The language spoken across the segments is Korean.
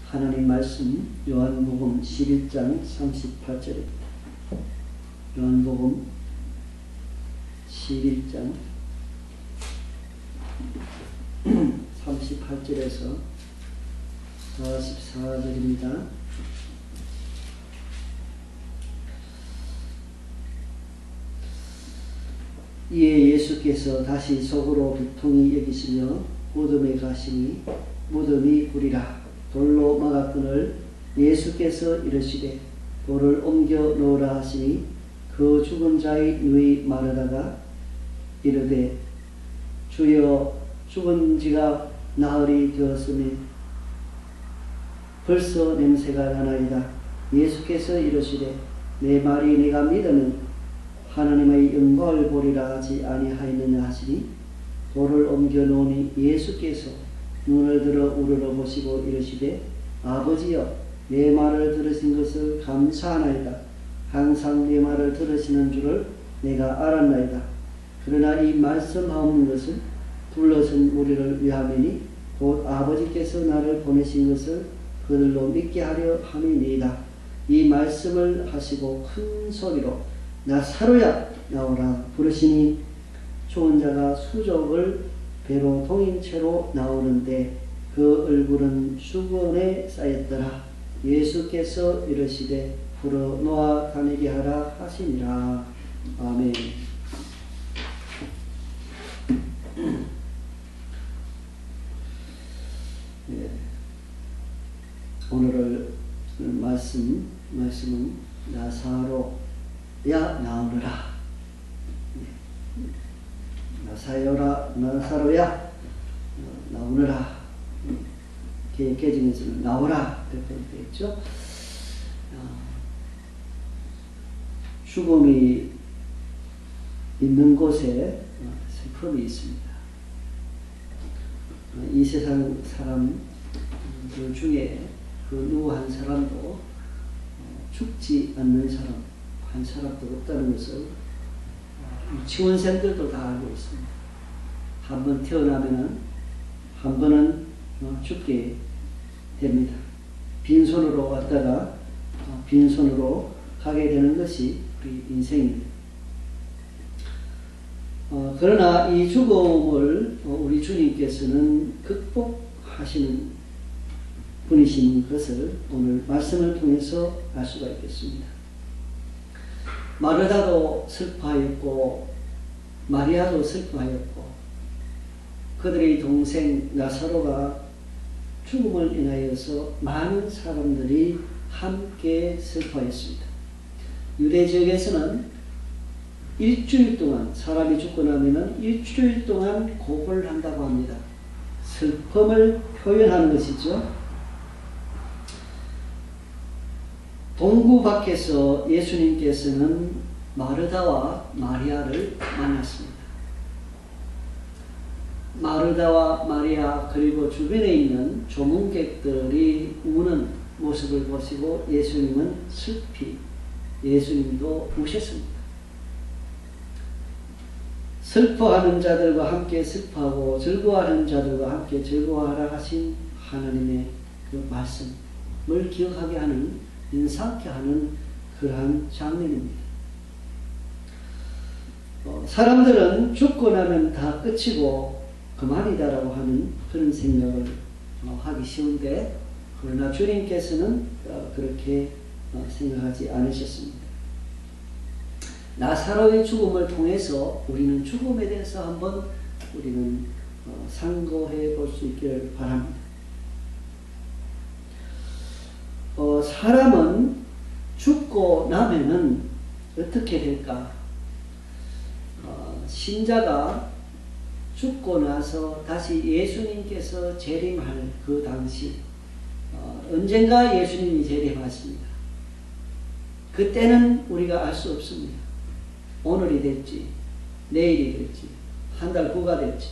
하나님 말씀 요한복음 11장 38절입니다. 요한복음 11장 38절에서 44절입니다. 이에 예수께서 다시 속으로 비통히 여기시며 무덤에 가시니 무덤이 구리라. 돌로 막았거늘 예수께서 이르시되 돌을 옮겨 놓으라 하시니 그 죽은 자의 누이 마르다가 이르되 주여 죽은 지가 나흘이 되었으니 벌써 냄새가 나나이다. 예수께서 이르시되 내 말이 네가 믿으면 하나님의 영광을 보리라 하지 아니하였느냐 하시니 돌을 옮겨 놓으니 예수께서 눈을 들어 우러러 보시고 이르시되 아버지여 내 말을 들으신 것을 감사하나이다. 항상 내 말을 들으시는 줄을 내가 알았나이다. 그러나 이 말씀하옵는 것은 불러선 우리를 위함이니 곧 아버지께서 나를 보내신 것을 그들로 믿게 하려 함이니이다. 이 말씀을 하시고 큰 소리로 나사로야 나오라 부르시니 죽은 자가 수족을 배로 동인 채로 나오는데 그 얼굴은 수건에 쌓였더라. 예수께서 이르시되 풀어놓아 다니게 하라 하시니라. 아멘. 네. 오늘 말씀은 나사로야 나오느라. 나사로야 나오느라. 개정에서는 나오라 그렇게 되어 있죠. 죽음이 있는 곳에 슬픔이 있습니다. 이 세상 사람들 중에 그 누구 한 사람도 죽지 않는 사람 한 사람도 없다는 것을 유치원생들도 다 알고 있습니다. 한번 태어나면은 한 번은 죽게 됩니다. 빈손으로 왔다가 빈손으로 가게 되는 것이 우리 인생입니다. 그러나 이 죽음을 우리 주님께서는 극복하시는 분이신 것을 오늘 말씀을 통해서 알 수가 있겠습니다. 마르다도 슬퍼하였고 마리아도 슬퍼하였고 그들의 동생 나사로가 죽음을 인하여서 많은 사람들이 함께 슬퍼했습니다. 유대 지역에서는 일주일 동안 사람이 죽고 나면 일주일 동안 곡을 한다고 합니다. 슬픔을 표현하는 것이죠. 동구 밖에서 예수님께서는 마르다와 마리아를 만났습니다. 마르다와 마리아 그리고 주변에 있는 조문객들이 우는 모습을 보시고 예수님은 슬피 예수님도 우셨습니다. 슬퍼하는 자들과 함께 슬퍼하고 즐거워하는 자들과 함께 즐거워하라 하신 하나님의 그 말씀을 기억하게 하는 인상케 하는 그러한 장면입니다. 사람들은 죽고 나면 다 끝이고 그만이다라고 하는 그런 생각을 하기 쉬운데 그러나 주님께서는 그렇게 생각하지 않으셨습니다. 나사로의 죽음을 통해서 우리는 죽음에 대해서 한번 우리는 상고해 볼 수 있기를 바랍니다. 사람은 죽고 나면은 어떻게 될까? 신자가 죽고 나서 다시 예수님께서 재림할 그 당시 언젠가 예수님이 재림하십니다. 그때는 우리가 알 수 없습니다. 오늘이 될지 내일이 될지 한 달 후가 될지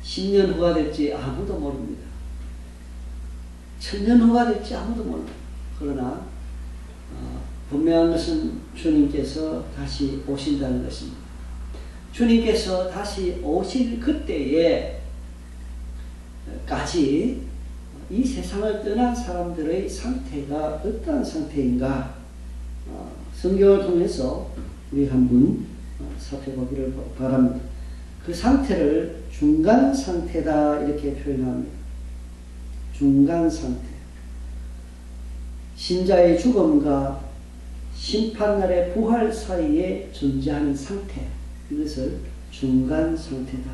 10년 후가 될지 아무도 모릅니다. 1000년 후가 될지 아무도 모릅니다. 그러나 분명한 것은 주님께서 다시 오신다는 것입니다. 주님께서 다시 오실 그때에 까지 이 세상을 떠난 사람들의 상태가 어떠한 상태인가? 성경을 통해서 우리 한번 살펴보기를 바랍니다. 그 상태를 중간 상태다 이렇게 표현합니다. 중간 상태. 신자의 죽음과 심판날의 부활 사이에 존재하는 상태, 이것을 중간 상태다.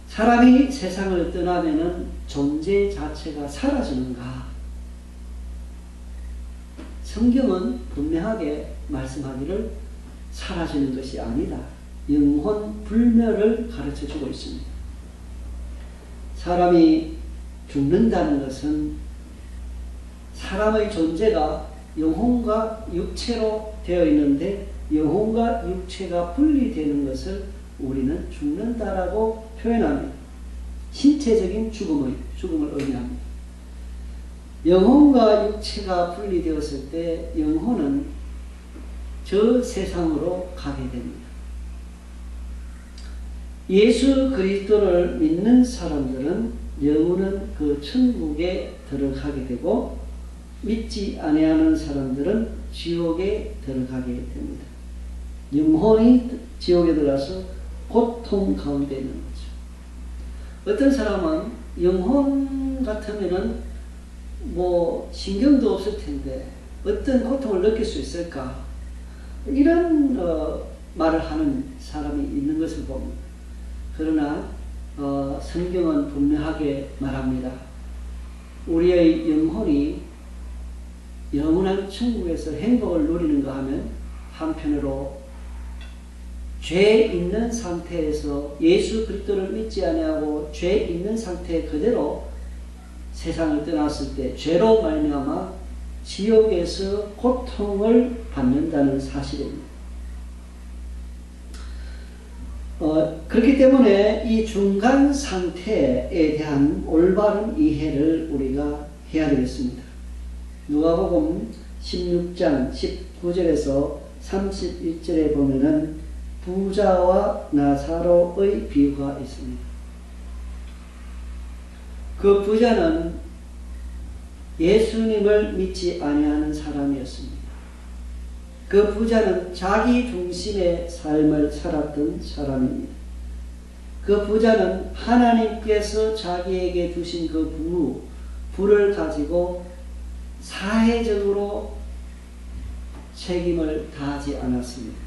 사람이 세상을 떠나면은 존재 자체가 사라지는가? 성경은 분명하게 말씀하기를 사라지는 것이 아니다. 영혼 불멸을 가르쳐주고 있습니다. 사람이 죽는다는 것은 사람의 존재가 영혼과 육체로 되어 있는데 영혼과 육체가 분리되는 것을 우리는 죽는다라고 표현합니다. 신체적인 죽음을 의미합니다. 영혼과 육체가 분리되었을 때 영혼은 저 세상으로 가게 됩니다. 예수 그리스도를 믿는 사람들은 영혼은 그 천국에 들어가게 되고 믿지 아니하는 사람들은 지옥에 들어가게 됩니다. 영혼이 지옥에 들어가서 고통 가운데 있는 거죠. 어떤 사람은 영혼 같으면은 신경도 없을 텐데 어떤 고통을 느낄 수 있을까? 이런 말을 하는 사람이 있는 것을 봅니다. 그러나 성경은 분명하게 말합니다. 우리의 영혼이 영원한 천국에서 행복을 누리는가 하면 한편으로 죄 있는 상태에서 예수 그리스도를 믿지 아니하고 죄 있는 상태 그대로 세상을 떠났을 때 죄로 말미암아 지옥에서 고통을 받는다는 사실입니다. 그렇기 때문에 이 중간 상태에 대한 올바른 이해를 우리가 해야 되겠습니다. 누가복음 16장 19절에서 31절에 보면은 부자와 나사로의 비유가 있습니다. 그 부자는 예수님을 믿지 아니하는 사람이었습니다. 그 부자는 자기 중심의 삶을 살았던 사람입니다. 그 부자는 하나님께서 자기에게 주신 그 부를 가지고 사회적으로 책임을 다하지 않았습니다.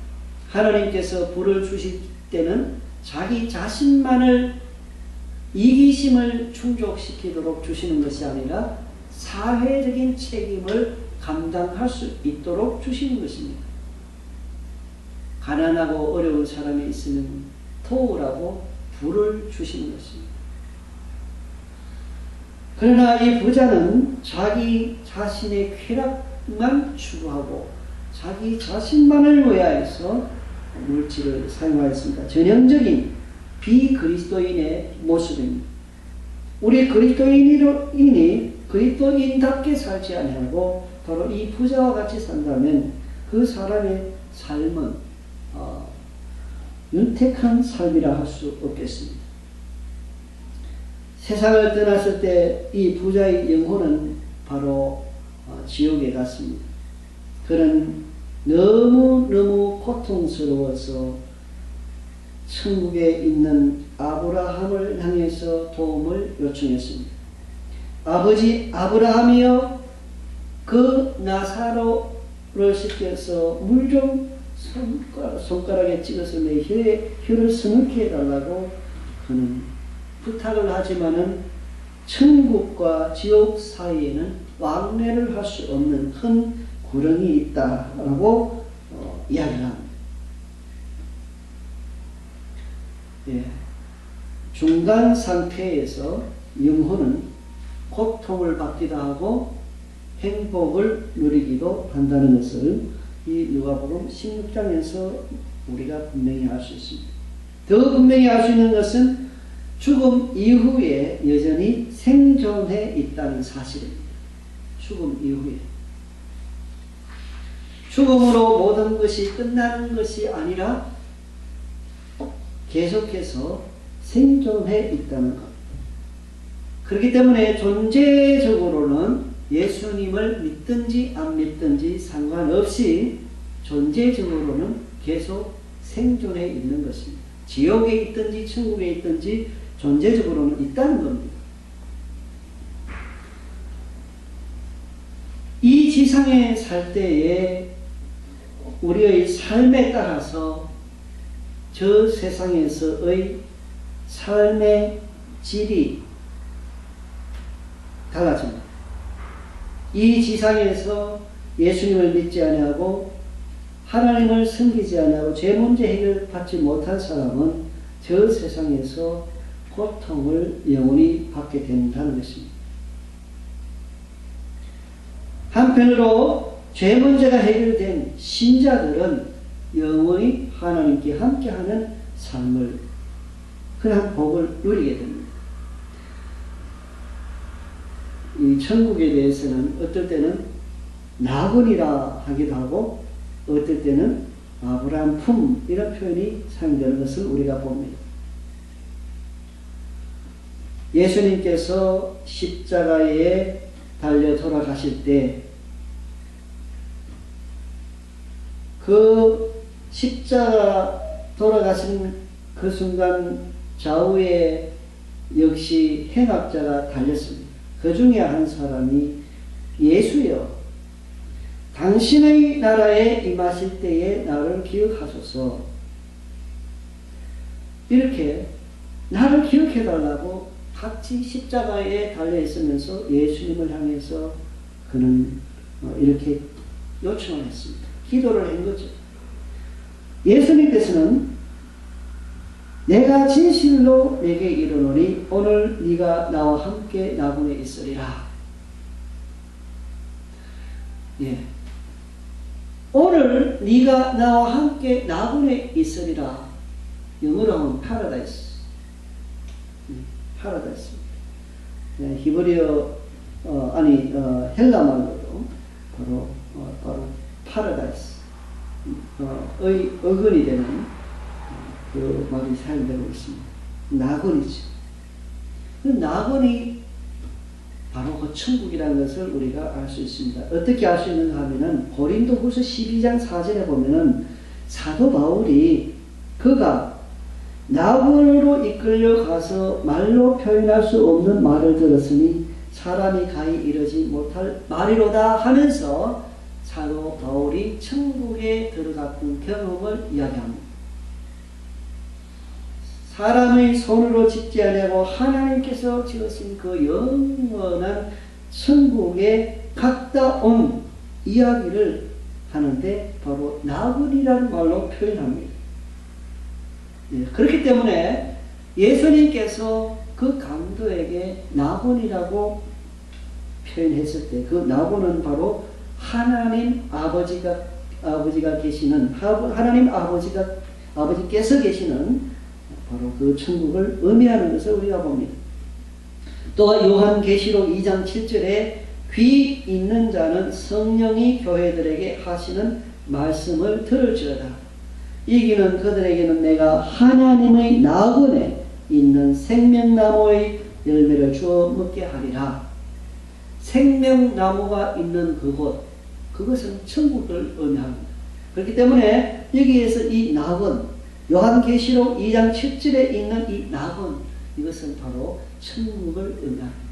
하나님께서 부를 주실 때는 자기 자신만을 이기심을 충족시키도록 주시는 것이 아니라 사회적인 책임을 감당할 수 있도록 주시는 것입니다. 가난하고 어려운 사람이 있으면 도우라고 부를 주시는 것입니다. 그러나 이 부자는 자기 자신의 쾌락만 추구하고 자기 자신만을 위하여서 물질을 사용하였습니다. 전형적인 비그리스도인의 모습입니다. 우리 그리스도인이 그리스도인답게 살지 아니하고 바로 이 부자와 같이 산다면 그 사람의 삶은 윤택한 삶이라 할 수 없겠습니다. 세상을 떠났을 때 이 부자의 영혼은 바로 지옥에 갔습니다. 그는 너무너무 고통스러워서 천국에 있는 아브라함을 향해서 도움을 요청했습니다. 아버지 아브라함이여, 그 나사로를 시켜서 물 좀 손가락에 찍어서 내 혀를 서늘케 해달라고 그는 부탁을 하지만은 천국과 지옥 사이에는 왕래를 할 수 없는 큰 구렁이 있다라고 이야기를 합니다. 중간 상태에서 영혼은 고통을 받기도 하고 행복을 누리기도 한다는 것을 이 누가복음 16장에서 우리가 분명히 알 수 있습니다. 더 분명히 알 수 있는 것은 죽음 이후에 여전히 생존해 있다는 사실입니다. 죽음 이후에. 죽음으로 모든 것이 끝나는 것이 아니라 계속해서 생존해 있다는 것. 그렇기 때문에 존재적으로는 예수님을 믿든지 안 믿든지 상관없이 존재적으로는 계속 생존해 있는 것입니다. 지옥에 있든지 천국에 있든지 존재적으로는 있다는 겁니다. 이 지상에 살 때에 우리의 삶에 따라서 저 세상에서의 삶의 질이 달라집니다. 이 지상에서 예수님을 믿지 아니하고 하나님을 섬기지 아니하고 죄 문제 해결받지 못한 사람은 저 세상에서 고통을 영원히 받게 된다는 것입니다. 한편으로 죄 문제가 해결된 신자들은 영원히 하나님께 함께하는 삶을, 그러한 복을 누리게 됩니다. 이 천국에 대해서는 어떨 때는 낙원이라 하기도 하고 어떨 때는 아브라함 품 이런 표현이 사용되는 것을 우리가 봅니다. 예수님께서 십자가에 달려 돌아가실 때 그 십자가 돌아가신 그 순간 좌우에 역시 행악자가 달렸습니다. 그 중에 한 사람이 예수여 당신의 나라에 임하실 때에 나를 기억하소서, 이렇게 나를 기억해달라고 같이 십자가에 달려있으면서 예수님을 향해서 그는 이렇게 요청을 했습니다. 기도를 한 거죠. 예수님께서는 내가 진실로 내게 이르노니 오늘 네가 나와 함께 낙원에 있으리라. 예. 오늘 네가 나와 함께 낙원에 있으리라. 영어로 하면 파라다이스. 파라다이스입니다. 예, 히브리어 헬라말로도 바로 파라다이스 의 어근이 되는 그 말이 사용되고 있습니다. 낙원이죠. 그 낙원이 바로 그 천국이라는 것을 우리가 알 수 있습니다. 어떻게 알 수 있는가 하면은 고린도후서 12장 4절에 보면은 사도 바울이 그가 낙원으로 이끌려 가서 말로 표현할 수 없는 말을 들었으니 사람이 가히 이르지 못할 말이로다 하면서 사도 바울이 천국에 들어갔던 경험을 이야기합니다. 사람의 손으로 짓지 아니하고 하나님께서 지으신 그 영원한 천국에 갔다 온 이야기를 하는데 바로 낙원이라는 말로 표현합니다. 예, 그렇기 때문에 예수님께서 그 강도에게 낙원이라고 표현했을 때 그 낙원은 바로 하나님 아버지가 계시는, 하나님 아버지께서 계시는 바로 그 천국을 의미하는 것을 우리가 봅니다. 또한 요한계시록 2장 7절에 귀 있는 자는 성령이 교회들에게 하시는 말씀을 들을지어다. 이기는 그들에게는 내가 하나님의 낙원에 있는 생명나무의 열매를 주어 먹게 하리라. 생명나무가 있는 그것은 천국을 의미합니다. 그렇기 때문에 여기에서 이 낙원, 요한계시록 2장 7절에 있는 이 낙원, 이것은 바로 천국을 의미합니다.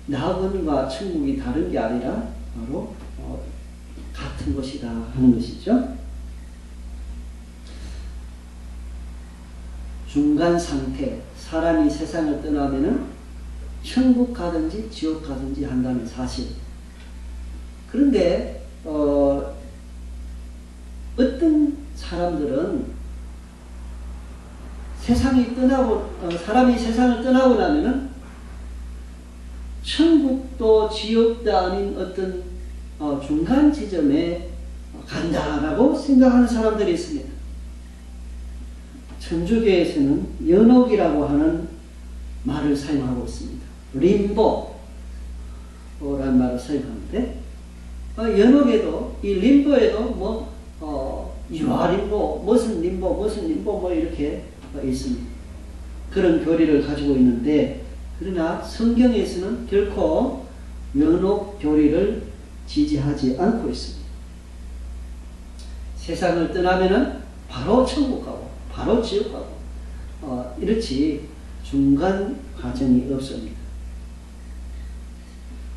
낙원과 천국이 다른 게 아니라 바로 같은 것이다 하는 것이죠. 중간 상태, 사람이 세상을 떠나면은 천국 가든지 지옥 가든지 한다는 사실. 그런데 어떤 사람들은 사람이 세상을 떠나고 나면은 천국도 지옥도 아닌 어떤 중간 지점에 간다라고 생각하는 사람들이 있습니다. 천주교에서는 연옥이라고 하는 말을 사용하고 있습니다. 림보라는 말을 사용하는데 연옥에도 이 림보에도 유아림보, 무슨 림보, 무슨 림보 뭐 이렇게 있습니다. 그런 교리를 가지고 있는데, 그러나 성경에서는 결코 연옥 교리를 지지하지 않고 있습니다. 세상을 떠나면은 바로 천국 가고 바로 지옥 가고 이렇지 중간 과정이 없습니다.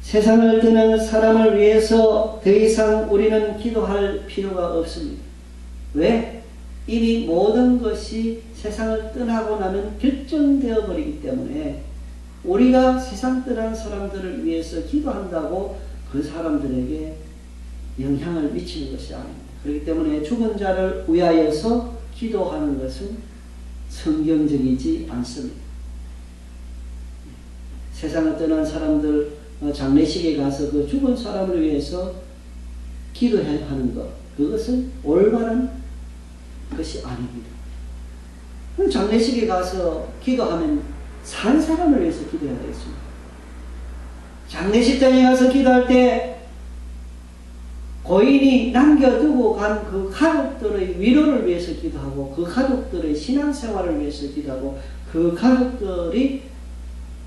세상을 떠난 사람을 위해서 더 이상 우리는 기도할 필요가 없습니다. 왜? 이미 모든 것이 세상을 떠나고 나면 결정되어 버리기 때문에 우리가 세상 떠난 사람들을 위해서 기도한다고 그 사람들에게 영향을 미치는 것이 아닙니다. 그렇기 때문에 죽은 자를 위하여서 기도하는 것은 성경적이지 않습니다. 세상을 떠난 사람들 장례식에 가서 그 죽은 사람을 위해서 기도해야 하는 것, 그것은 올바른 것이 아닙니다. 장례식에 가서 기도하면 산 사람을 위해서 기도해야 되겠습니다. 장례식장에 가서 기도할 때 고인이 남겨두고 간 그 가족들의 위로를 위해서 기도하고 그 가족들의 신앙생활을 위해서 기도하고 그 가족들이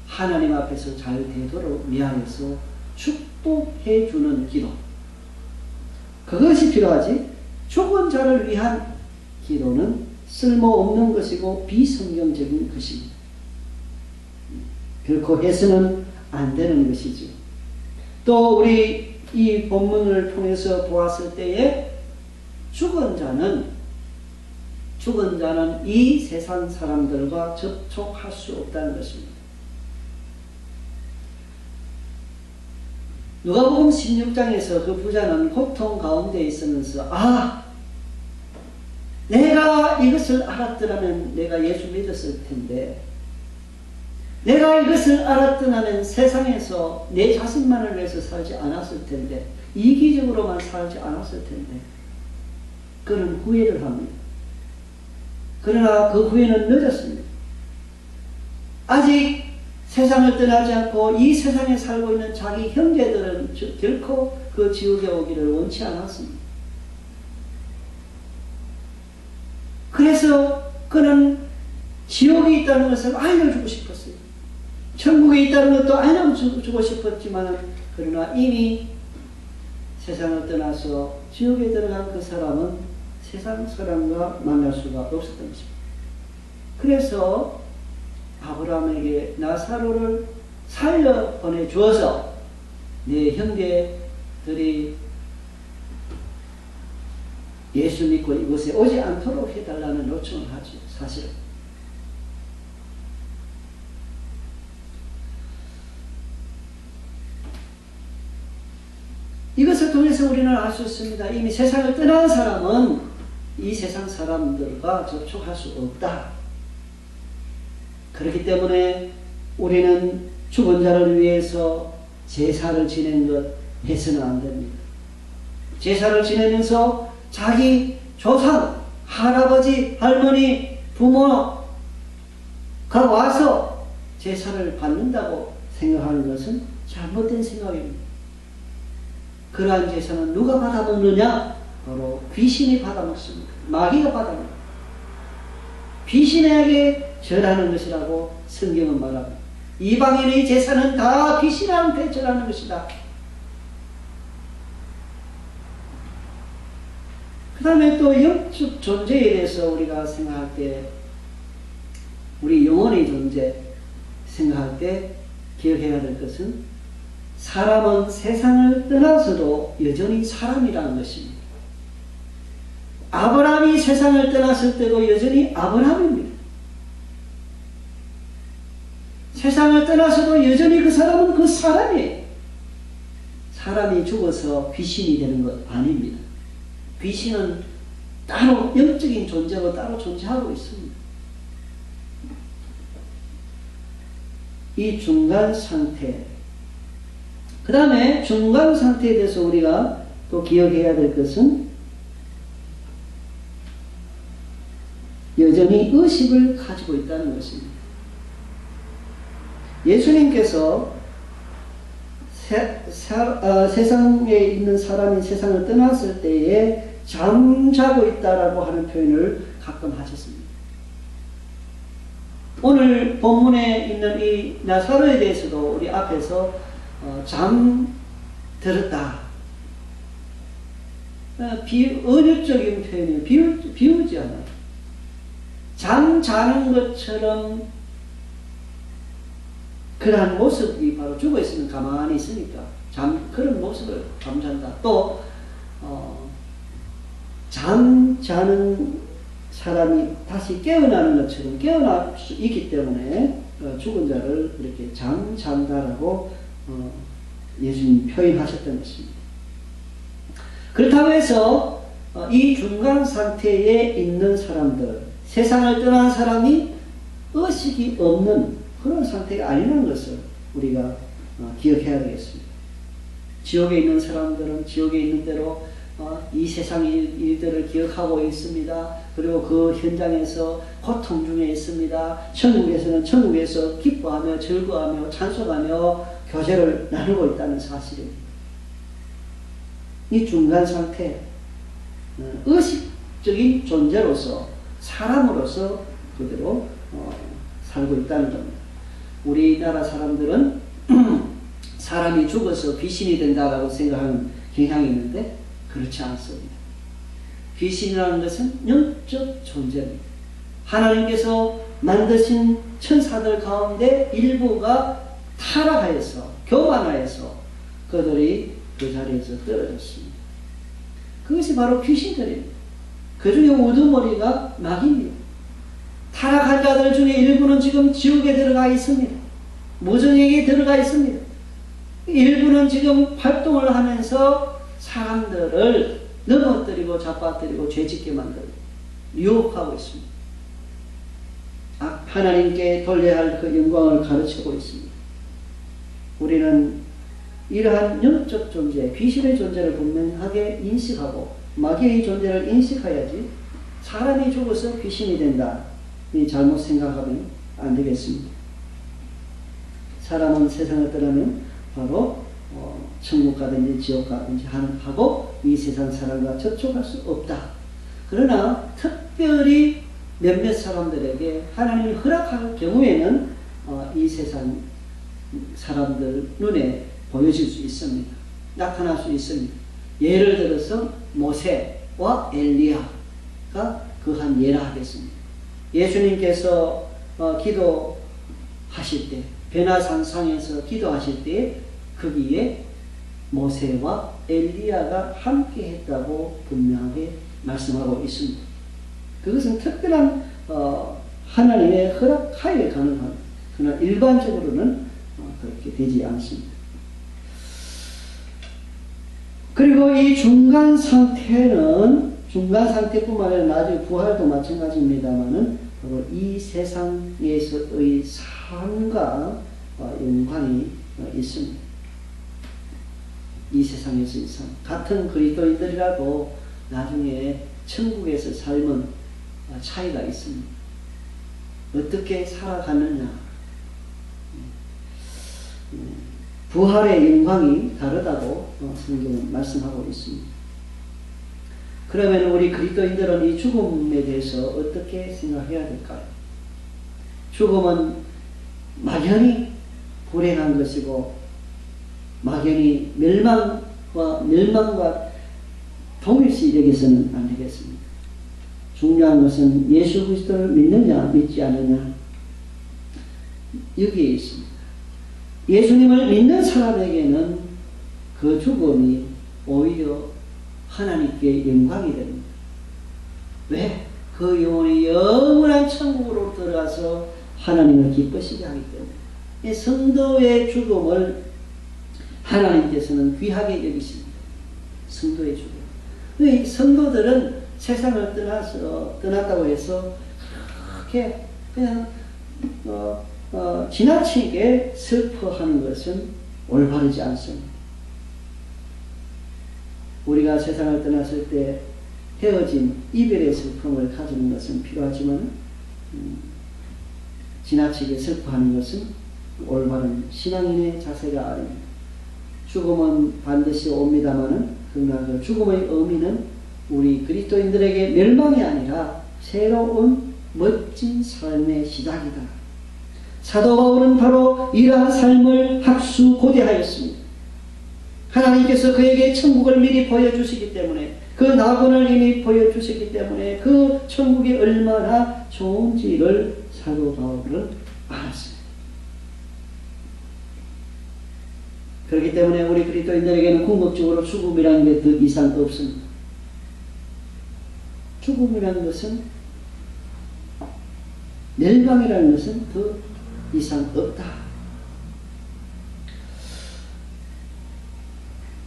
하나님 앞에서 잘 되도록 위하여서 축복해 주는 기도, 그것이 필요하지. 죽은 자를 위한 기도는 쓸모없는 것이고 비성경적인 것입니다. 결코 해서는 안 되는 것이죠. 또 우리 이 본문을 통해서 보았을 때에 죽은 자는 이 세상 사람들과 접촉할 수 없다는 것입니다. 누가복음 16장에서 그 부자는 고통 가운데 있으면서 내가 이것을 알았더라면 내가 예수 믿었을 텐데, 내가 이것을 알았더라면 세상에서 내 자신만을 위해서 살지 않았을 텐데, 이기적으로만 살지 않았을 텐데, 그는 후회를 합니다. 그러나 그 후회는 늦었습니다. 아직 세상을 떠나지 않고 이 세상에 살고 있는 자기 형제들은 결코 그 지옥에 오기를 원치 않았습니다. 그래서 그는 지옥이 있다는 것을 알려주고 싶었어요. 천국에 있다는 것도 알려주고 싶었지만, 그러나 이미 세상을 떠나서 지옥에 들어간 그 사람은 세상 사람과 만날 수가 없었던 것입니다. 그래서 아브라함에게 나사로를 살려 보내주어서 내 형제들이 예수 믿고 이곳에 오지 않도록 해달라는 요청을 하죠. 사실은. 이것을 통해서 우리는 알 수 있습니다. 이미 세상을 떠난 사람은 이 세상 사람들과 접촉할 수 없다. 그렇기 때문에 우리는 죽은 자를 위해서 제사를 지내는 것 해서는 안 됩니다. 제사를 지내면서 자기 조상, 할아버지, 할머니, 부모가 와서 제사를 받는다고 생각하는 것은 잘못된 생각입니다. 그러한 제사는 누가 받아먹느냐? 바로 귀신이 받아먹습니다. 마귀가 받아먹습니다. 귀신에게 절하는 것이라고 성경은 말합니다. 이방인의 제사는 다 귀신한테 절하는 것이다. 그 다음에 또 영적 존재에 대해서 우리가 생각할 때, 우리 영혼의 존재 생각할 때 기억해야 될 것은, 사람은 세상을 떠나서도 여전히 사람이라는 것입니다. 아브라함이 세상을 떠났을 때도 여전히 아브라함입니다. 세상을 떠나서도 여전히 그 사람은 그 사람이에요. 사람이 죽어서 귀신이 되는 것 아닙니다. 귀신은 따로 영적인 존재로 따로 존재하고 있습니다. 이 중간 상태, 그 다음에 중간 상태에 대해서 우리가 또 기억해야 될 것은, 여전히 의식을 가지고 있다는 것입니다. 예수님께서 세상에 있는 사람이 세상을 떠났을 때에 잠자고 있다라고 하는 표현을 가끔 하셨습니다. 오늘 본문에 있는 이 나사로에 대해서도 우리 앞에서 잠들었다. 언어적인 표현이에요. 비우지 않아요. 잠자는 것처럼 그러한 모습이 바로 죽어 있으면 가만히 있으니까 그런 모습을 잠잔다. 또 잠자는 사람이 다시 깨어나는 것처럼 깨어날 수 있기 때문에 죽은 자를 이렇게 잠잔다라고 예수님 표현하셨던 것입니다. 그렇다고 해서 이 중간 상태에 있는 사람들, 세상을 떠난 사람이 의식이 없는 그런 상태가 아니라는 것을 우리가 기억해야 되겠습니다. 지옥에 있는 사람들은 지옥에 있는 대로 이 세상의 일들을 기억하고 있습니다. 그리고 그 현장에서 고통 중에 있습니다. 천국에서는 천국에서 기뻐하며 즐거워하며 찬송하며 교제를 나누고 있다는 사실입니다. 이 중간 상태, 의식적인 존재로서 사람으로서 그대로 살고 있다는 겁니다. 우리나라 사람들은 사람이 죽어서 귀신이 된다라고 생각하는 경향이 있는데 그렇지 않습니다. 귀신이라는 것은 영적 존재입니다. 하나님께서 만드신 천사들 가운데 일부가 타락하여서 교만하여서 그들이 그 자리에서 떨어졌습니다. 그것이 바로 귀신들입니다. 그 중에 우두머리가 마귀입니다. 타락한 자들 중에 일부는 지금 지옥에 들어가 있습니다. 무정에게 들어가 있습니다. 일부는 지금 활동을 하면서 사람들을 넘어뜨리고 잡아뜨리고 죄짓게 만들고 유혹하고 있습니다. 하나님께 돌려야 할 그 영광을 가르치고 있습니다. 우리는 이러한 영적 존재, 귀신의 존재를 분명하게 인식하고 마귀의 존재를 인식해야지 사람이 죽어서 귀신이 된다. 이 잘못 생각하면 안 되겠습니다. 사람은 세상을 떠나면 바로 천국 가든지 지옥 가든지 하고 이 세상 사람과 접촉할 수 없다. 그러나 특별히 몇몇 사람들에게 하나님이 허락할 경우에는 이 세상 사람들 눈에 보여질 수 있습니다. 나타날 수 있습니다. 예를 들어서 모세와 엘리야가 그 한 예라 하겠습니다. 예수님께서 기도하실 때 베나산상에서 기도하실 때 거기에 모세와 엘리야가 함께 했다고 분명하게 말씀하고 있습니다. 그것은 특별한 하나님의 허락하에 가능한, 그러나 일반적으로는 그렇게 되지 않습니다. 그리고 이 중간 상태뿐만 아니라 나중에 부활도 마찬가지입니다만은 바로 이 세상에서의 삶과 연관이 있습니다. 이 세상에서의 삶. 같은 그리스도인들이라도 나중에 천국에서 삶은 차이가 있습니다. 어떻게 살아가느냐. 부활의 영광이 다르다고 성경은 말씀하고 있습니다. 그러면 우리 그리스도인들은 이 죽음에 대해서 어떻게 생각해야 될까요? 죽음은 막연히 불행한 것이고 막연히 멸망과 동일시 여기서는 안 되겠습니다. 중요한 것은 예수 그리스도를 믿느냐 믿지 않느냐 여기에 있습니다. 예수님을 믿는 사람에게는 그 죽음이 오히려 하나님께 영광이 됩니다. 왜? 그 영혼이 영원한 천국으로 들어가서 하나님을 기쁘시게 하기 때문에 성도의 죽음을 하나님께서는 귀하게 여기십니다. 성도의 죽음. 성도들은 세상을 떠났다고 해서 그렇게 그냥 지나치게 슬퍼하는 것은 올바르지 않습니다. 우리가 세상을 떠났을 때 헤어진 이별의 슬픔을 가지는 것은 필요하지만 지나치게 슬퍼하는 것은 올바른 신앙인의 자세가 아닙니다. 죽음은 반드시 옵니다마는 그러나 그 죽음의 의미는 우리 그리스도인들에게 멸망이 아니라 새로운 멋진 삶의 시작이다. 사도 바울은 바로 이러한 삶을 학수고대하였습니다. 하나님께서 그에게 천국을 미리 보여주시기 때문에, 그 낙원을 이미 보여주시기 때문에 그 천국이 얼마나 좋은지를 사도 바울은 알았습니다. 그렇기 때문에 우리 그리스도인들에게는 궁극적으로 죽음이라는 게 더 이상 없습니다. 죽음이라는 것은, 멸망이라는 것은 더 이상 없다.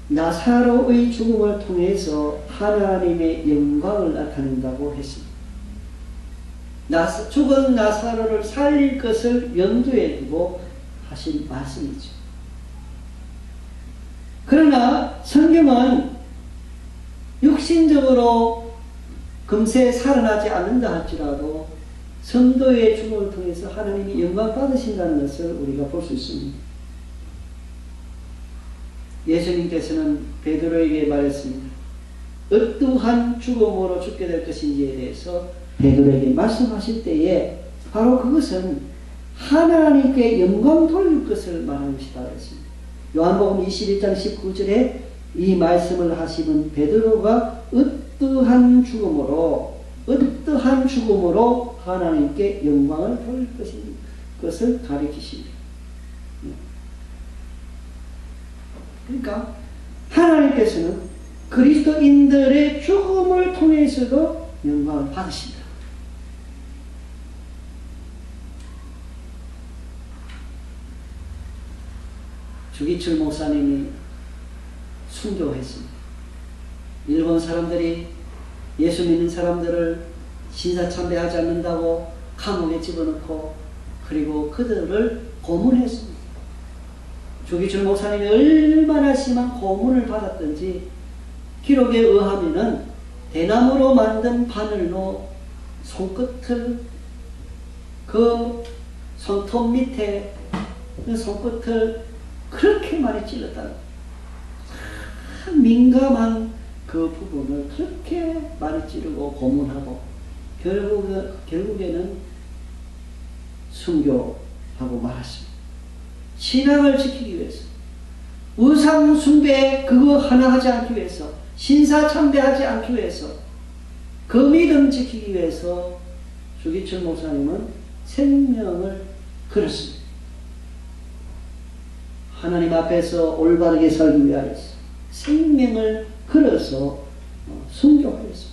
나사로의 죽음을 통해서 하나님의 영광을 나타낸다고 했습니다. 죽은 나사로를 살릴 것을 염두에 두고 하신 말씀이죠. 그러나 성경은 육신적으로 금세 살아나지 않는다 할지라도 성도의 죽음을 통해서 하나님이 영광 받으신다는 것을 우리가 볼 수 있습니다. 예수님께서는 베드로에게 말했습니다. 어떠한 죽음으로 죽게 될 것인지에 대해서 베드로에게 말씀하실 때에 바로 그것은 하나님께 영광 돌릴 것을 말하는 것이다 했습니다. 요한복음 21장 19절에 이 말씀을 하시는 베드로가 어떠한 죽음으로 하나님께 영광을 돌릴 것을 가르치십니다. 그러니까 하나님께서는 그리스도인들의 죽음을 통해서도 영광을 받으신다. 주기철 목사님이 순교했습니다. 일본 사람들이 예수 믿는 사람들을 신사참배하지 않는다고 감옥에 집어넣고 그리고 그들을 고문했습니다. 주기철 목사님이 얼마나 심한 고문을 받았던지 기록에 의하면은 대나무로 만든 바늘로 손끝을, 그 손톱 밑에 그 손끝을 그렇게 많이 찔렀다. 민감한 그 부분을 그렇게 많이 찌르고 고문하고 결국에는 순교하고 말았습니다. 신앙을 지키기 위해서, 우상 숭배 그거 하나 하지 않기 위해서, 신사 참배하지 않기 위해서, 그 믿음 지키기 위해서 주기철 목사님은 생명을 걸었습니다. 하나님 앞에서 올바르게 살기 위하여 생명을 걸어서 순교하였습니다.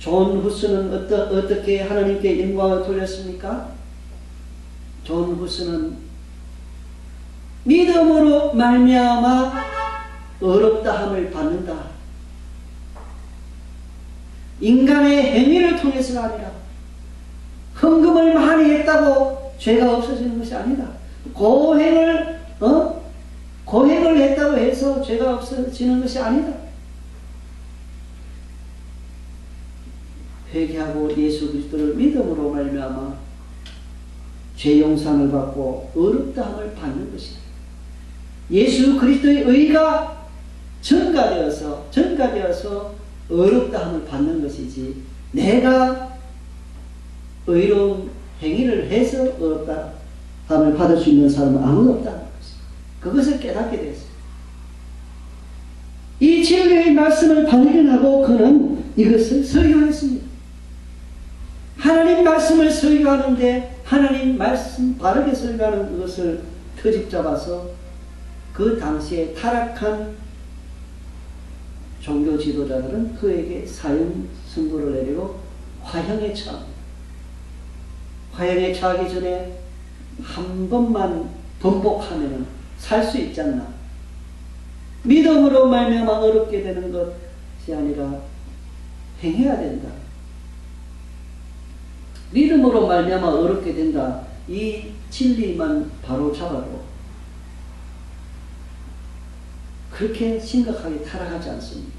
존 후스는 어떻게 하나님께 영광을 돌렸습니까? 존 후스는 믿음으로 말미암아 어렵다함을 받는다. 인간의 행위를 통해서가 아니라, 헌금을 많이 했다고 죄가 없어지는 것이 아니다. 고행을 했다고 해서 죄가 없어지는 것이 아니다. 회개하고 예수 그리스도를 믿음으로 말미암아 죄 용서를 받고 어렵다함을 받는 것이다. 예수 그리스도의 의가 전가되어서 어렵다함을 받는 것이지, 내가 의로운 행위를 해서 어렵다함을 받을 수 있는 사람은 아무도 없다는 것입니다. 그것을 깨닫게 됐습니다. 이 진리의 말씀을 발견하고 그는 이것을 설교했습니다. 하나님 말씀을 설교하는데 하나님 말씀 바르게 설교하는 것을 트집 잡아서 그 당시에 타락한 종교 지도자들은 그에게 사형 선고를 내리고 화형에 처합니다. 화형에 처하기 전에 한 번만 번복하면 살 수 있지 않나. 믿음으로 말미암아 어렵게 되는 것이 아니라 행해야 된다. 믿음으로 말미암아 어렵게 된다. 이 진리만 바로 잡아도 그렇게 심각하게 타락하지 않습니다.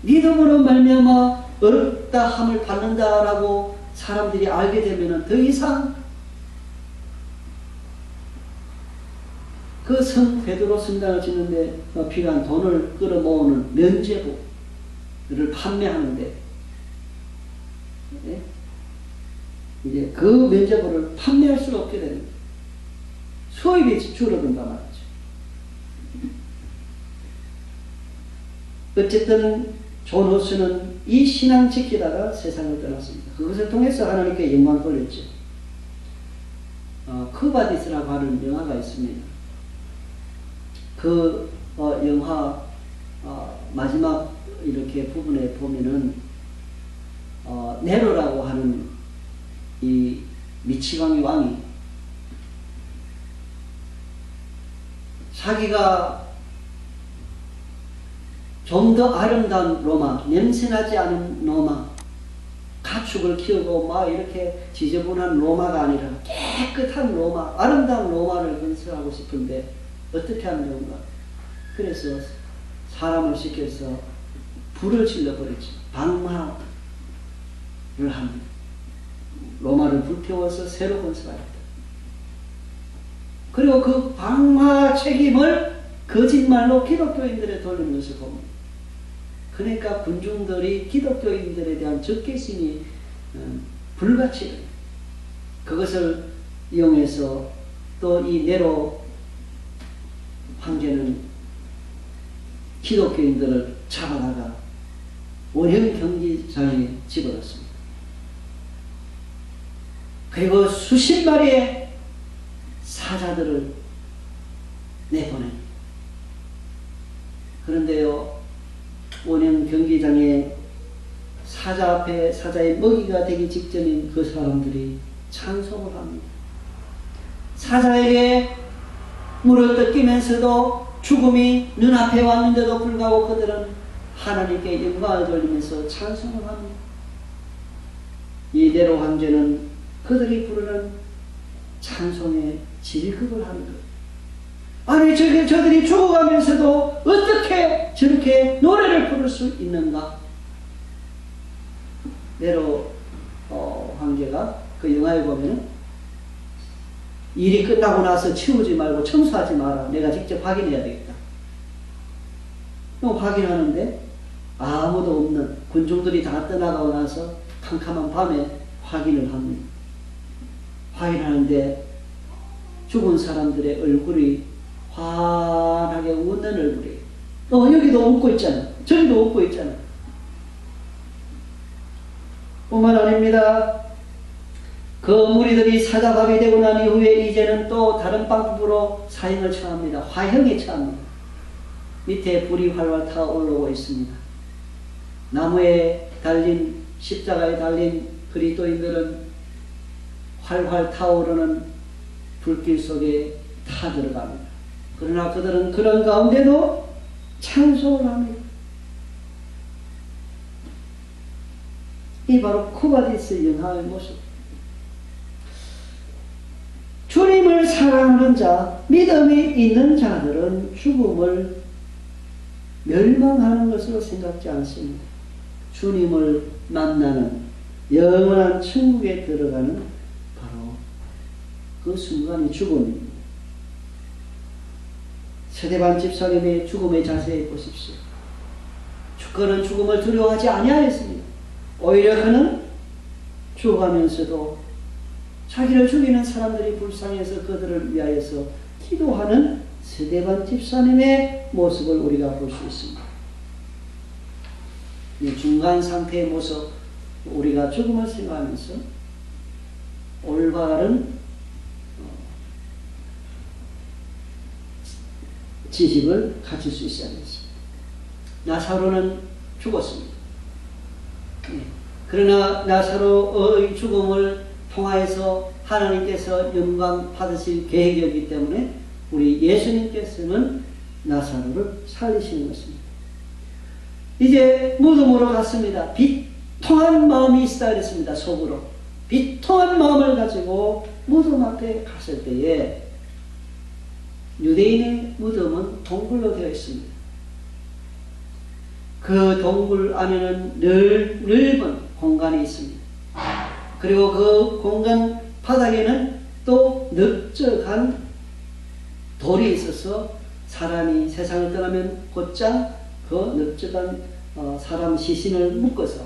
믿음으로 말미암아 어렵다함을 받는다라고 사람들이 알게 되면 더 이상 그 그 성 베드로 성당을 짓는데 필요한 돈을 끌어모으는 면죄부를 판매하는데, 예? 이제 그 면죄부를 판매할 수가 없게 됩니다. 수입이 줄어든단 말이죠. 어쨌든 존 호스는 이 신앙 지키다가 세상을 떠났습니다. 그것을 통해서 하나님께 영광 돌렸죠. 크바디스라고 하는 영화가 있습니다. 그 영화 마지막 이렇게 부분에 보면은 네로라고 하는 이 미치광이 왕이 자기가 좀 더 아름다운 로마, 냄새나지 않은 로마, 가축을 키우고 막 이렇게 지저분한 로마가 아니라 깨끗한 로마, 아름다운 로마를 건설하고 싶은데 어떻게 하는 건가? 그래서 사람을 시켜서 불을 질러버렸죠. 방마를 합니다. 로마를 불태워서 새로 건설하였다. 그리고 그 방마 책임을 거짓말로 기독교인들에 돌리는 것을 봅니다. 그러니까 군중들이 기독교인들에 대한 적개심이 불같이 일어나요. 그것을 이용해서 또 이 네로 황제는 기독교인들을 잡아다가 원형 경기장에 집어넣습니다. 그리고 수십 마리의 사자들을 내보냅니다. 그런데요, 원형 경기장에 사자 앞에 사자의 먹이가 되기 직전인 그 사람들이 찬송을 합니다. 사자에게 물을 뜯기면서도 죽음이 눈앞에 왔는데도 불구하고 그들은 하나님께 영광을 돌리면서 찬송을 합니다. 이 네로 황제는 그들이 부르는 찬송에 질급을 하는 것. 아니 저들이 죽어가면서도 어떻게 저렇게 노래를 부를 수 있는가? 네로 황제가 그 영화에 보면은 일이 끝나고 나서 치우지 말고 청소하지 마라. 내가 직접 확인해야 되겠다. 확인하는데 아무도 없는, 군중들이 다 떠나가고 나서 캄캄한 밤에 확인을 합니다. 확인하는데 죽은 사람들의 얼굴이 환하게 웃는 얼굴이에요. 여기도 웃고 있잖아. 저기도 웃고 있잖아. 뿐만 아닙니다. 그 무리들이 사자밥이 되고 난 이후에 이제는 또 다른 방법으로 사형을 처합니다. 화형에 처합니다. 밑에 불이 활활 타올라오고 있습니다. 나무에 달린, 십자가에 달린 그리스도인들은 활활 타오르는 불길 속에 타들어갑니다. 그러나 그들은 그런 가운데도 찬송을 합니다. 이 바로 쿠바디스 영화의 모습. 주님을 사랑하는 자, 믿음이 있는 자들은 죽음을 멸망하는 것으로 생각지 않습니다. 주님을 만나는 영원한 천국에 들어가는 바로 그 순간이 죽음입니다. 스데반 집사님의 죽음의 자세에 보십시오. 그는 죽음을 두려워하지 아니하였습니다. 오히려 그는 죽어가면서도 자기를 죽이는 사람들이 불쌍해서 그들을 위하여서 기도하는 스데반 집사님의 모습을 우리가 볼 수 있습니다. 이 중간 상태의 모습, 우리가 죽음을 생각하면서 올바른 지식을 가질 수 있어야 되겠습니다. 나사로는 죽었습니다. 그러나 나사로의 죽음을 통하여서 하나님께서 영광 받으실 계획이었기 때문에 우리 예수님께서는 나사로를 살리시는 것입니다. 이제 무덤으로 갔습니다. 비통한 마음이 있다 그랬습니다. 속으로 비통한 마음을 가지고 무덤 앞에 갔을 때에 유대인의 무덤은 동굴로 되어 있습니다. 그 동굴 안에는 넓은 공간이 있습니다. 그리고 그 공간 바닥에는 또 넓적한 돌이 있어서 사람이 세상을 떠나면 곧장 그 넓적한 사람 시신을 묶어서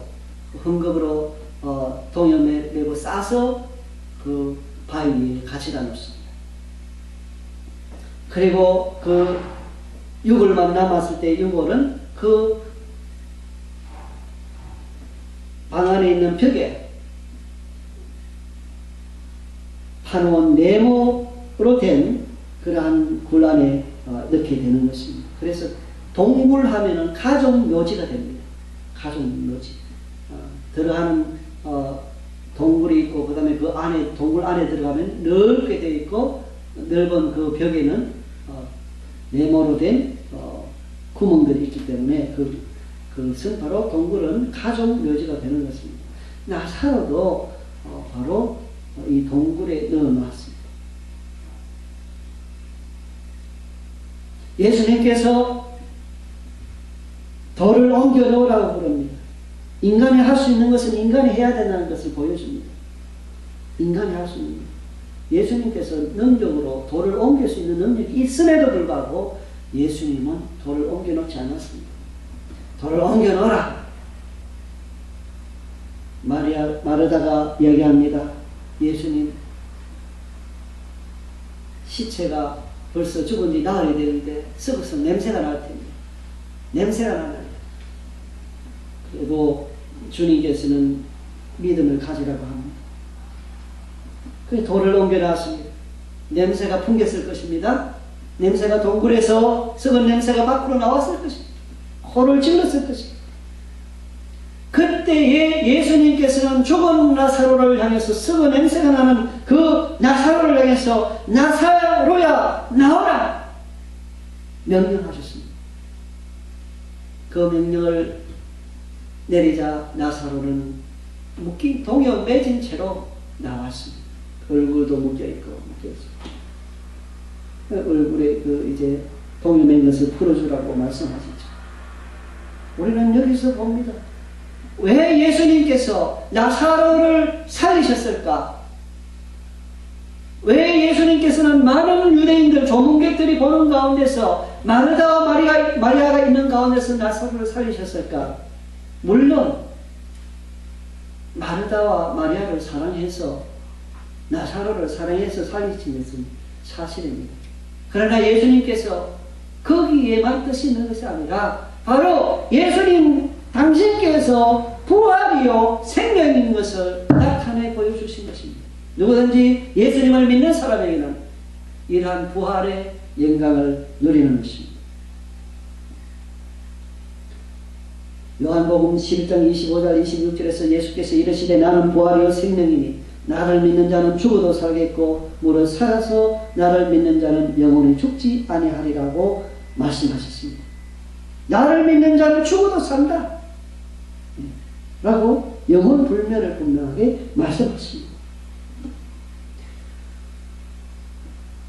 헝겊으로 동여매 메고 싸서 그 바위 위에 가져다 놓습니다. 그리고 그 유골만 남았을 때 유골은 그 방 안에 있는 벽에 파놓은 네모로 된 그러한 굴 안에 넣게 되는 것입니다. 그래서 동굴 하면은 가족묘지가 됩니다. 가족묘지. 들어가는 동굴이 있고, 그 다음에 그 안에, 동굴 안에 들어가면 넓게 되어 있고, 넓은 그 벽에는 네모로 된 구멍들이 있기 때문에 그것은 바로 동굴은 가족묘지가 되는 것입니다. 나사로도 바로 이 동굴에 넣어놨습니다. 예수님께서 돌을 옮겨 놓으라고 부릅니다. 인간이 할 수 있는 것은 인간이 해야 된다는 것을 보여줍니다. 인간이 할 수 있는 것. 예수님께서 능력으로 돌을 옮길 수 있는 능력이 있음에도 불구하고 예수님은 돌을 옮겨 놓지 않았습니다. 돌을 옮겨 놓으라. 마르다가 이야기합니다. 예수님, 시체가 벌써 죽은 지 나흘이 되는데 썩어서 냄새가 날 텐데. 냄새가 나나요? 그래도 주님께서는 믿음을 가지라고 합니다. 그 돌을 옮겨놨습니다. 냄새가 풍겼을 것입니다. 냄새가 동굴에서 썩은 냄새가 밖으로 나왔을 것입니다. 코를 찔렀을 것입니다. 그때에 예수님께서는 죽은 나사로를 향해서 썩은 냄새가 나는 그 나사로를 향해서 나사로야 나오라 명령하셨습니다. 그 명령을 내리자 나사로는 묶인 동여 매진 채로 나왔습니다. 얼굴도 묶여있고 묶여있습니다. 얼굴에 이제 동여 맨 것을 풀어주라고 말씀하시죠. 우리는 여기서 봅니다. 왜 예수님께서 나사로를 살리셨을까? 왜 예수님께서는 많은 유대인들, 조문객들이 보는 가운데서 마르다와 마리아가 있는 가운데서 나사로를 살리셨을까? 물론 마르다와 마리아를 사랑해서 나사로를 사랑해서 살리신 것은 사실입니다. 그러나 예수님께서 거기에만 뜻이 있는 것이 아니라 바로 예수님 당신께서 부활이요 생명인 것을 나타내 보여주신 것입니다. 누구든지 예수님을 믿는 사람에게는 이러한 부활의 영광을 누리는 것입니다. 요한복음 11장 25절 26절에서 예수께서 이르시되 나는 부활이요 생명이니 나를 믿는 자는 죽어도 살겠고 무릇 살아서 나를 믿는 자는 영원히 죽지 아니하리라고 말씀하셨습니다. 나를 믿는 자는 죽어도 산다 라고 영혼 불면을 분명하게 말씀하십니다.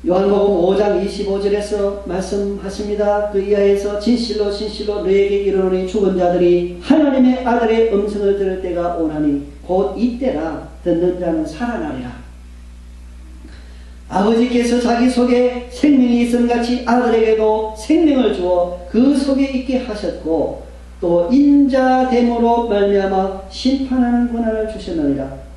요한복음 5장 25절에서 말씀하십니다. 그 이하에서 진실로 진실로 너에게 이르노니 죽은 자들이 하나님의 아들의 음성을 들을 때가 오나니 곧 이때라. 듣는 자는 살아나리라. 아버지께서 자기 속에 생명이 있음같이 아들에게도 생명을 주어 그 속에 있게 하셨고 또 인자됨으로 말미암아 심판하는 권한을 주셨느니라.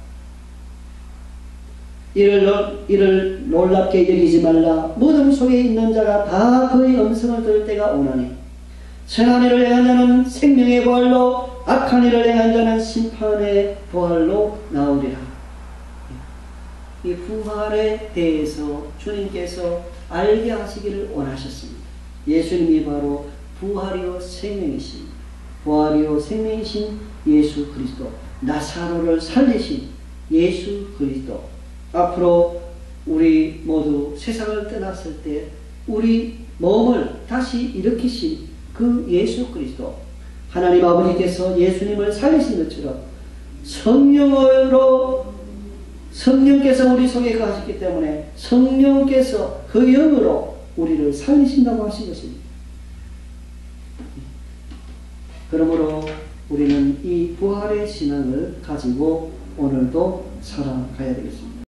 이를 놀랍게 여기지 말라. 무덤 속에 있는 자가 다 그의 음성을 들을 때가 오나니 선한 일을 행한 자는 생명의 부활로 악한 일을 행한 자는 심판의 부활로 나오리라. 이 부활에 대해서 주님께서 알게 하시기를 원하셨습니다. 예수님이 바로 부활이요 생명이십니다. 부활이요 생명이신 예수 그리스도, 나사로를 살리신 예수 그리스도, 앞으로 우리 모두 세상을 떠났을 때 우리 몸을 다시 일으키신 그 예수 그리스도, 하나님 아버지께서 예수님을 살리신 것처럼 성령께서 우리 속에 가셨기 때문에 성령께서 그 영으로 우리를 살리신다고 하신 것입니다. 그러므로 우리는 이 부활의 신앙을 가지고 오늘도 살아가야 되겠습니다.